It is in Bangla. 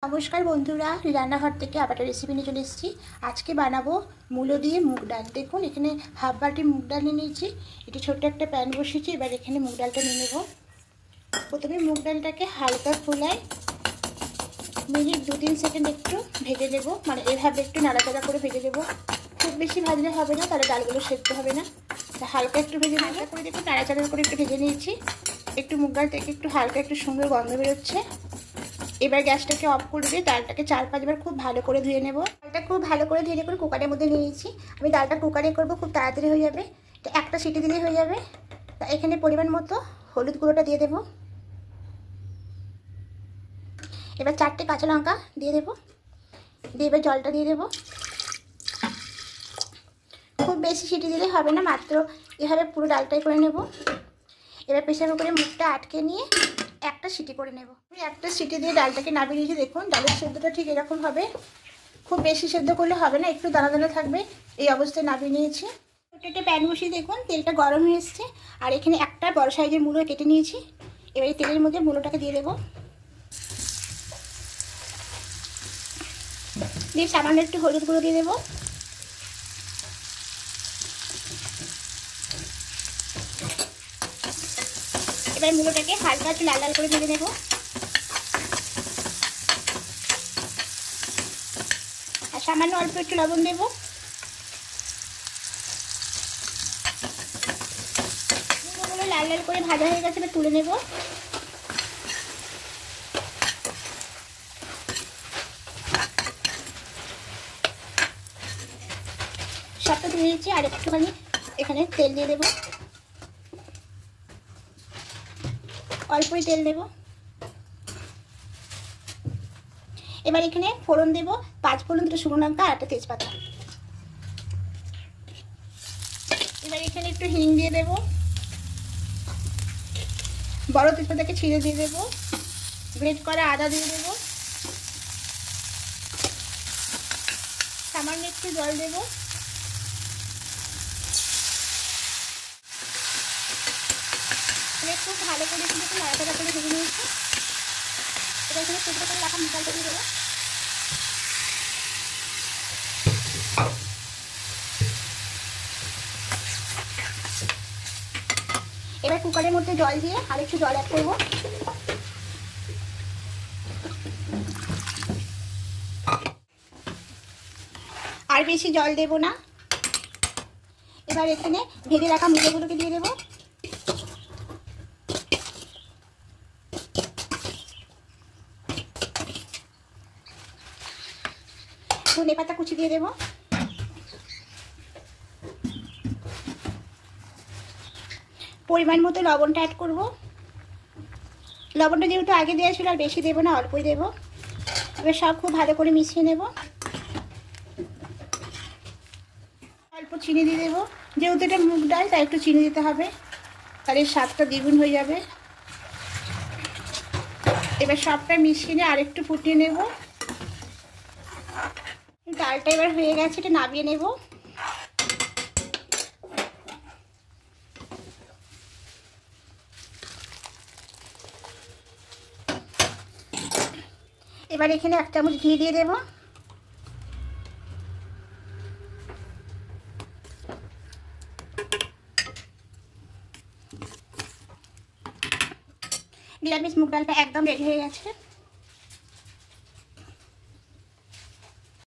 নমস্কার বন্ধুরা, রান্নাঘর থেকে আবার একটা রেসিপি নিয়ে চলে এসেছি। আজকে বানাবো মূলো দিয়ে মুগ ডাল। দেখুন এখানে হাফ বাটি মুগ ডাল নিয়ে নিয়েছি। এটি ছোট্ট একটা প্যান বসিয়েছি। এবার এখানে মুগ ডালটা নিয়ে নেব। প্রথমে মুগ ডালটাকে হালকা ফোলায় মিনিট 2-3 সেকেন্ড একটু ভেজে নেব, মানে এভাবে একটু নাড়াচাড়া করে ভেজে নেব। খুব বেশি ভাজলে হবে না, তাহলে ডালগুলো সেদ্ধ হবে না। হালকা একটু ভেজে নাড়া করে দেখুন, নাড়াচাড়া করে একটু ভেজে নিয়েছি। একটু মুগ ডাল থেকে একটু হালকা একটু সুন্দর গন্ধ বেরোচ্ছে। এবার গ্যাসটাকে অফ করে দিয়ে ডালটাকে 4-5 বার খুব ভালো করে ধুয়ে নেব। ডালটা খুব ভালো করে ধুয়ে করে কুকারের মধ্যে নিয়ে নিয়েছি। আমি ডালটা কুকারে করব, খুব তাড়াতাড়ি হয়ে যাবে। এটা একটা সিটি দিলেই হয়ে যাবে। তা এখানে পরিমাণ মতো হলুদ গুঁড়োটা দিয়ে দেব। এবার 4টে কাঁচা লঙ্কা দিয়ে দেব। দিয়ে এবার জলটা দিয়ে দেব। খুব বেশি সিটি দিলে হবে না, মাত্র এভাবে পুরো ডালটাই করে নেব। এবার প্রেসার কুকারে মুখটা আটকে নিয়ে একটা সিটি করে নেব। আমি একটা সিটি দিয়ে ডালটাকে নামিয়ে নিয়েছি। দেখুন ডালের সেদ্ধটা ঠিক এরকম হবে। খুব বেশি সেদ্ধ করলে হবে না, একটু দানা দানা থাকবে। এই অবস্থায় নামিয়ে নিয়েছি। একটা প্যান বসিয়ে দেখুন তেলটা গরম হয়ে এসছে। আর এখানে একটা বড় সাইজের মূলো কেটে নিয়েছি। এবার এই তেলের মধ্যে মূলোটাকে দিয়ে দেবো। দিয়ে সামান্য একটু হলুদ গুঁড়ো দিয়ে দেবো। এবার মূলোটাকে হালকা একটু লাল লাল করে ভেজে নেব। আর সামান্য অল্প একটু লবণ দেবো। মূলোগুলো লাল লাল করে ভাজা হয়ে গেছে, এবার তুলে নেব। সবটা তুলে নিচ্ছি। আর একটুখানি এখানে তেল দিয়ে দেবো। অল্পই তেল দেব। এবার এখানে ফোড়ন দেব। 5 ফোড়ন, 2 শুকনো লঙ্কা আর একটা তেজপাতা। এবার এখানে একটু হিং দিয়ে দেব। বড় তেজপাতাকে ছিঁড়ে দিয়ে দেব। গ্রেট করা আদা দিয়ে দেব। সামান্য একটু জল দেব। খুব ভালো করে কিন্তু নাড়াচাড়া করে ভেজে নিয়েছি। এটা এখানে সেদ্ধ করে রাখা মুগ ডালটা দিয়ে দেবো। এবার কুকারের মধ্যে জল দিয়ে আর একটু জল অ্যাড করবো। আর বেশি জল দেব না। এবার এখানে ভেজে রাখা মুলোগুলোকে দিয়ে দেবো। ধনে পাতা কুচি দিয়ে দেবো। পরিমাণ মতো লবণটা অ্যাড করবো। লবণটা যেহেতু আগে দেওয়া ছিল আর বেশি দেবো না, অল্পই দেবো। এবার সব খুব ভালো করে মিশিয়ে নেব। অল্প চিনি দিয়ে দেবো। যেহেতু এটা মুগ ডাল তাই একটু চিনি দিতে হবে, তাহলে স্বাদটা দ্বিগুণ হয়ে যাবে। এবার সবটা মিশিয়ে নিয়ে আরেকটু ফুটিয়ে নেব। ডালটা এবার হয়ে গেছে, এটা নামিয়ে নেব। এবার এখানে 1 চামচ ঘি দিয়ে দেব। নিরামিষ মুগ ডালটা একদম রেডি হয়ে গেছে।